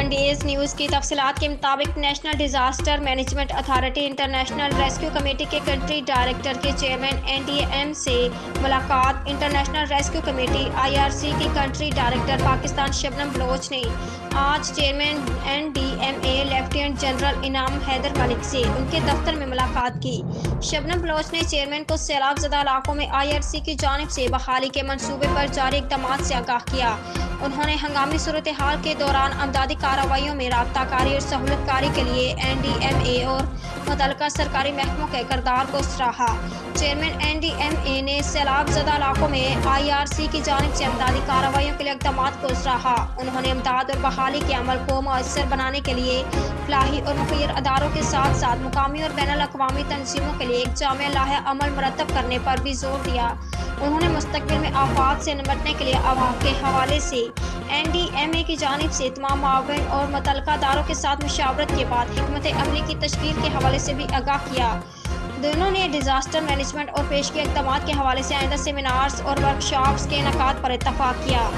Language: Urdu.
انڈیز نیوز کی تفصیلات کے مطابق national disaster management authority international rescue committee کے کنٹری ڈائریکٹر کے چیئرمین NDM سے ملاقات۔ انٹرنیشنل ریسکیو کمیٹی IRC کی کنٹری ڈائریکٹر پاکستان شبنم بلوچ نے آج چیئرمین NDMA لیفٹیننٹ جنرل انعام حیدر ملک سے ان کے دفتر میں ملاقات کی۔ شبنم بلوچ نے چیئرمین کو سیلاب زدہ علاقوں میں IRC کی جانب سے بحالی کے منصوبے پر جاری اقدامات سے آگاہ کیا۔ انہوں نے ہنگامی صورتحال کے دوران امدادی کارروائیوں میں رابطہ کاری اور سہولت کاری کے لیے NDMA اور متعلقہ سرکاری محکموں کے کردار کو سراہا۔ چیئرمین NDMA نے سیلاب زدہ علاقوں میں IRC کی جانب سے امدادی کارروائیوں کے لیے اقدامات کو سراہا۔ انہوں نے امداد اور بحالی کے عمل کو مؤثر بنانے کے لیے فلاحی اور مخیر اداروں کے ساتھ ساتھ مقامی اور بین الاقوامی تنظیموں کے لیے ایک جامع لائحہ عمل مرتب کرنے پر بھی زور دیا۔ انہوں نے مستقبل میں آفات سے نمٹنے کے لیے عوام کے حوالے سے NDMA کی جانب سے تمام معاون اور متعلقہ اداروں کے ساتھ مشاورت کے بعد حکمت عملی کی تشکیل کے حوالے سے بھی آگاہ کیا۔ دونوں نے ڈیزاسٹر مینجمنٹ اور پیشگی اقدامات کے حوالے سے آئندہ سیمینارز اور ورکشاپس کے انعقاد پر اتفاق کیا۔